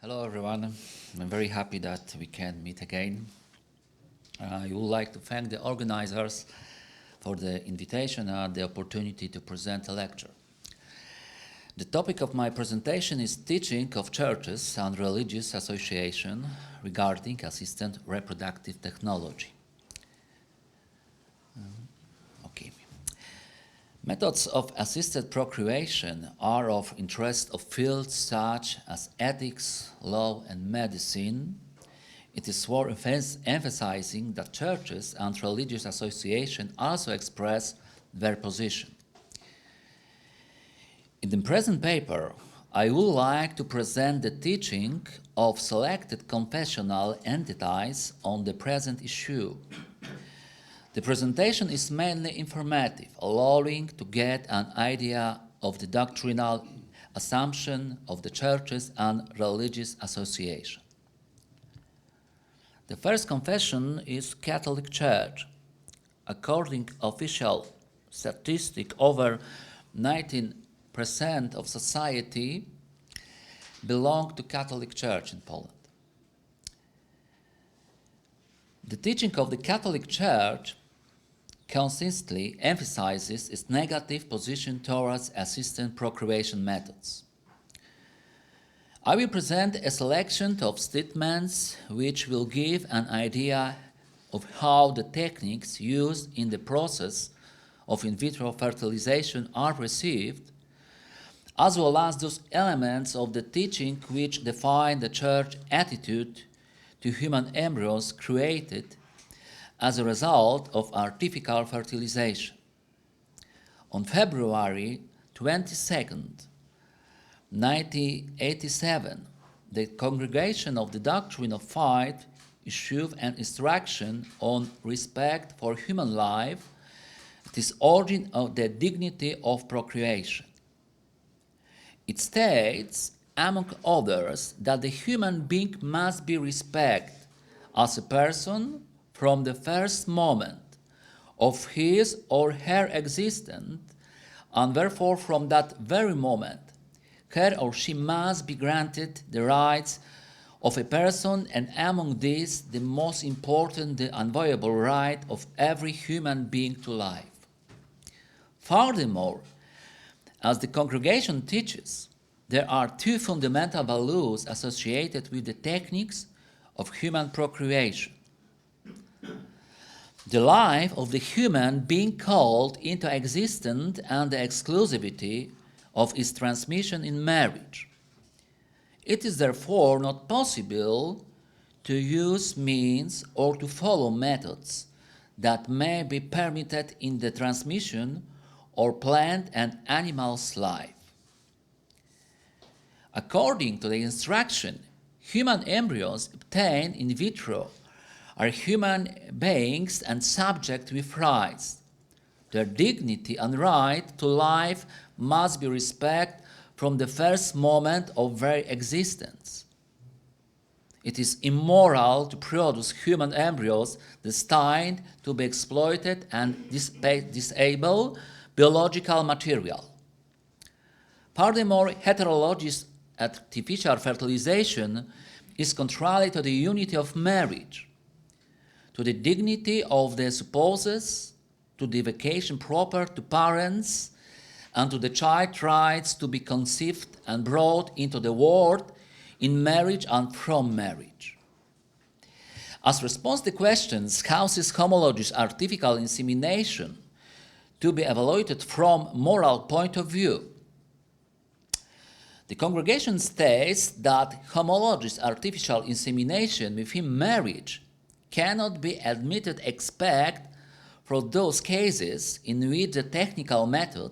Hello everyone, I'm very happy that we can meet again. I would like to thank the organizers for the invitation and the opportunity to present a lecture. The topic of my presentation is teaching of churches and religious association regarding assisted reproductive technology. Okay. Methods of assisted procreation are of interest of fields such as ethics, law, and medicine. It is worth emphasizing that churches and religious associations also express their position. In the present paper, I would like to present the teaching of selected confessional entities on the present issue. The presentation is mainly informative, allowing to get an idea of the doctrinal assumption of the churches and religious association. The first confession is Catholic Church. According to official statistic, over 19% of society belong to Catholic Church in Poland. The teaching of the Catholic Church consistently emphasizes its negative position towards assisted procreation methods. I will present a selection of statements which will give an idea of how the techniques used in the process of in vitro fertilization are received, as well as those elements of the teaching which define the Church attitude to human embryos created as a result of artificial fertilization. On February 22nd, 1987, the Congregation of the Doctrine of Faith issued an instruction on respect for human life, this origin of the dignity of procreation. It states, among others, that the human being must be respected as a person from the first moment of his or her existence, and therefore from that very moment, her or she must be granted the rights of a person, and among these the most important, the inviolable right of every human being to life. Furthermore, as the congregation teaches, there are two fundamental values associated with the techniques of human procreation: the life of the human being called into existence and the exclusivity of its transmission in marriage. It is therefore not possible to use means or to follow methods that may be permitted in the transmission or plant and animal's life. According to the instruction, human embryos obtained in vitro are human beings and subject with rights. Their dignity and right to life must be respected from the first moment of their existence. It is immoral to produce human embryos destined to be exploited and disable biological material. Furthermore, heterologous artificial fertilization is contrary to the unity of marriage, to the dignity of the spouses, to the vocation proper to parents, and to the child's rights to be conceived and brought into the world in marriage and from marriage. As response to questions, how is homologous artificial insemination to be evaluated from moral point of view? The congregation states that homologous artificial insemination within marriage cannot be admitted except for those cases in which the technical method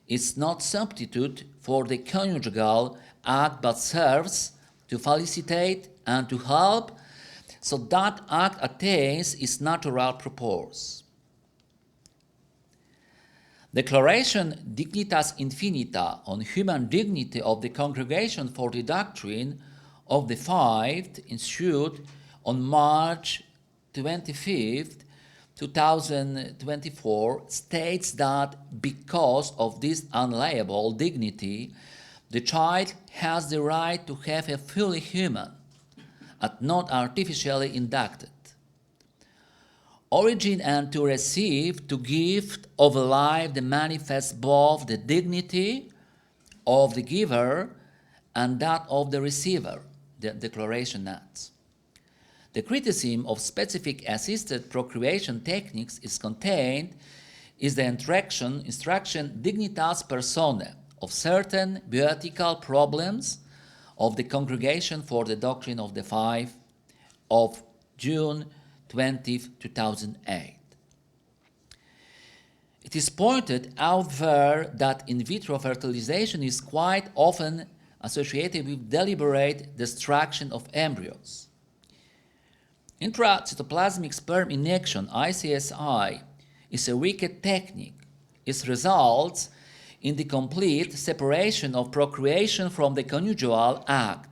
is not substitute for the conjugal act but serves to facilitate and to help so that act attains its natural purpose. Declaration Dignitas Infinita on human dignity of the Congregation for the Doctrine of the Faith issued on March 25th, 2024 states that because of this unalienable dignity, the child has the right to have a fully human and not artificially inducted origin, and to receive the gift of a life that manifests both the dignity of the giver and that of the receiver, the Declaration adds. The criticism of specific assisted procreation techniques is contained in the instruction Dignitas Personae of certain bioethical problems of the Congregation for the Doctrine of the Faith of June 20, 2008. It is pointed out there that in vitro fertilization is quite often associated with deliberate destruction of embryos. Intracytoplasmic sperm injection, ICSI, is a wicked technique. It results in the complete separation of procreation from the conjugal act.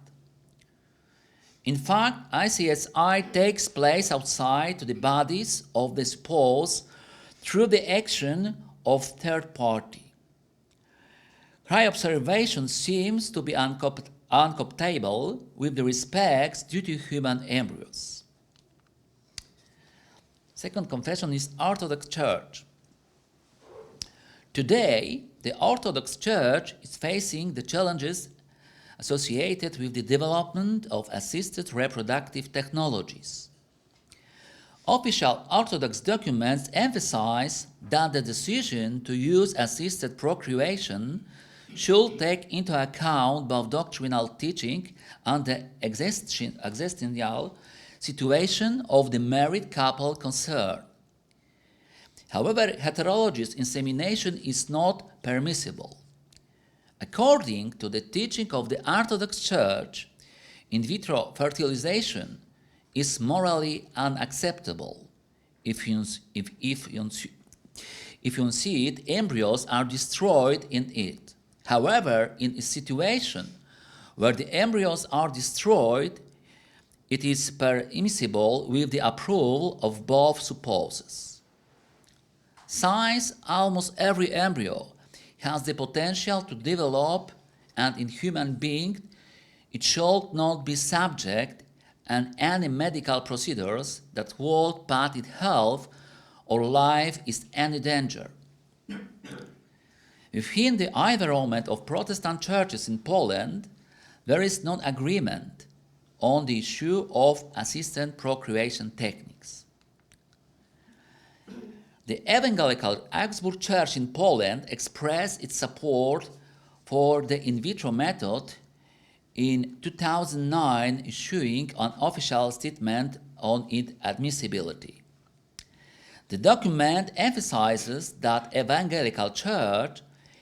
In fact, ICSI takes place outside the bodies of the spouse through the action of third party. Cryoobservation seems to be uncompatible with the respects due to human embryos. Second confession is Orthodox Church. Today, the Orthodox Church is facing the challenges associated with the development of assisted reproductive technologies. Official Orthodox documents emphasize that the decision to use assisted procreation should take into account both doctrinal teaching and the existential situation of the married couple concerned. However, heterologous insemination is not permissible. According to the teaching of the Orthodox Church, in vitro fertilization is morally unacceptable. If unseed embryos are destroyed in it. However, in a situation where the embryos are destroyed, it is permissible with the approval of both spouses. Since almost every embryo has the potential to develop, and in human beings it should not be subject to any medical procedures that would put its health or life in any danger. Within the environment of Protestant churches in Poland, there is no agreement on the issue of assisted procreation techniques. The Evangelical Augsburg Church in Poland expressed its support for the in vitro method in 2009, issuing an official statement on its admissibility. The document emphasizes that Evangelical Church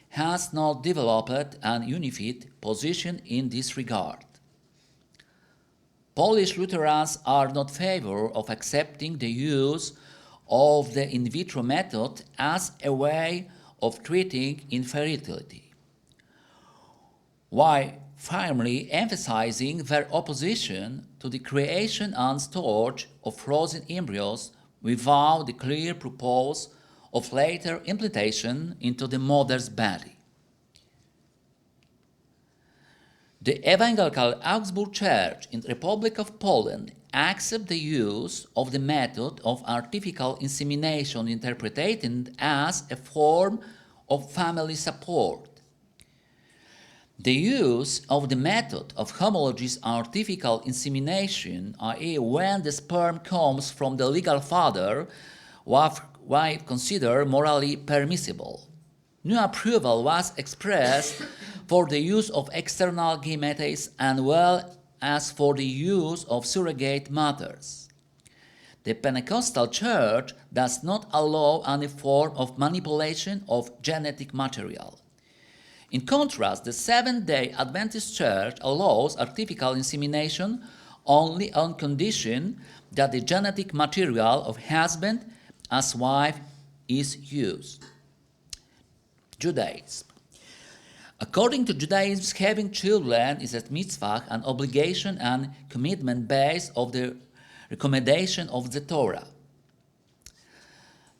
has not developed an unified position in this regard. Polish Lutherans are not in favor of accepting the use of the in vitro method as a way of treating infertility, while firmly emphasizing their opposition to the creation and storage of frozen embryos without the clear purpose of later implantation into the mother's body. The Evangelical Augsburg Church in the Republic of Poland accepts the use of the method of artificial insemination interpreted as a form of family support. The use of the method of homologous artificial insemination, i.e. when the sperm comes from the legal father, was considered morally permissible. No approval was expressed for the use of external gametes as well as for the use of surrogate mothers. The Pentecostal Church does not allow any form of manipulation of genetic material. In contrast, the Seventh-day Adventist Church allows artificial insemination only on condition that the genetic material of husband as wife is used. Judaism. According to Judaism, having children is a mitzvah, an obligation and commitment based on the recommendation of the Torah.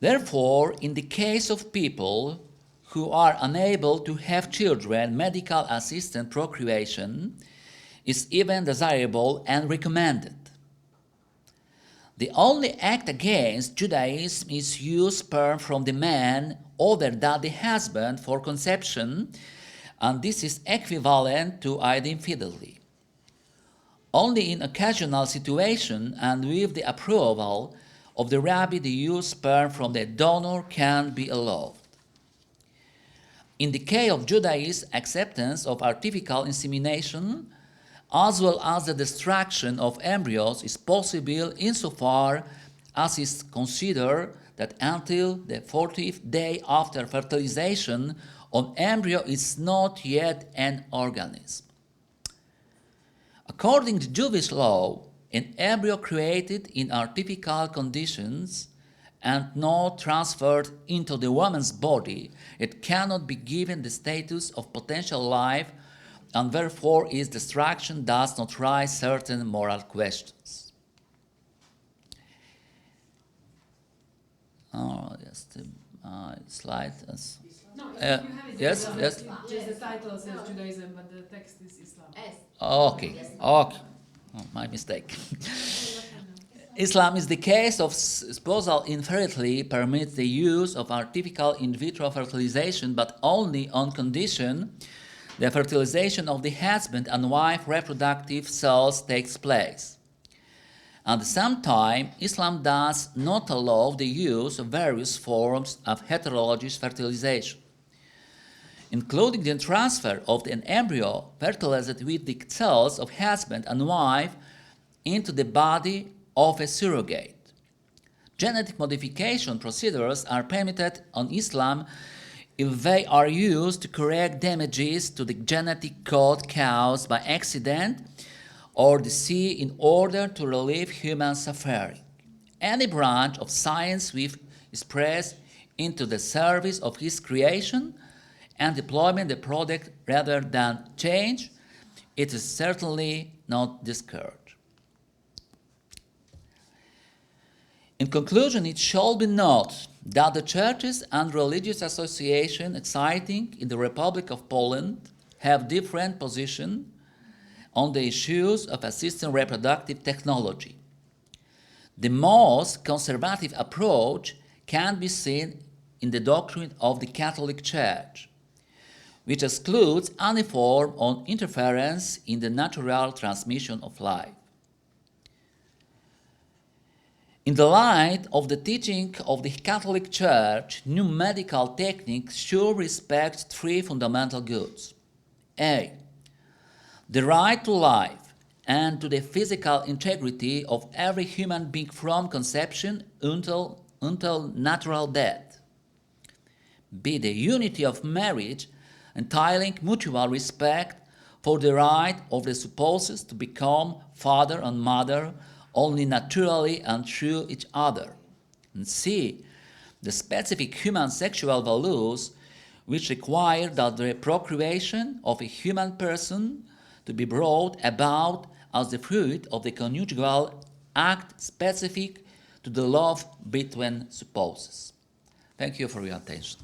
Therefore, in the case of people who are unable to have children, medical assisted procreation is even desirable and recommended. The only act against Judaism is use sperm from the man other than the husband for conception, and this is equivalent to infidelity. Only in occasional situation and with the approval of the rabbi the use sperm from the donor can be allowed. In the case of Judaism's acceptance of artificial insemination, as well as the destruction of embryos is possible insofar as is considered that until the 40th day after fertilization, an embryo is not yet an organism. According to Jewish law, an embryo created in artificial conditions and not transferred into the woman's body, it cannot be given the status of potential life, and therefore its destruction does not raise certain moral questions. Oh, just a slide. No, you have it. Yes. Just the title says Judaism, but the text is Islam. Okay. Oh, my mistake. Islam is the case of spousal infertility permits the use of artificial in vitro fertilization, but only on condition the fertilization of the husband and wife reproductive cells takes place. At the same time, Islam does not allow the use of various forms of heterologous fertilization, including the transfer of an embryo fertilized with the cells of husband and wife into the body of a surrogate. Genetic modification procedures are permitted on Islam if they are used to correct damages to the genetic code caused by accident or disease in order to relieve human suffering. Any branch of science which is pressed into the service of his creation and deployment the product rather than change, it is certainly not discouraged. In conclusion, it shall be noted that the churches and religious associations existing in the Republic of Poland have different positions on the issues of assisted reproductive technology. The most conservative approach can be seen in the doctrine of the Catholic Church, which excludes any form of interference in the natural transmission of life. In the light of the teaching of the Catholic Church, new medical techniques should respect three fundamental goods. A. The right to life and to the physical integrity of every human being from conception until natural death. B. The unity of marriage entailing mutual respect for the right of the spouses to become father and mother only naturally and through each other. And C. The specific human sexual values which require that the procreation of a human person to be brought about as the fruit of the conjugal act specific to the love between spouses. Thank you for your attention.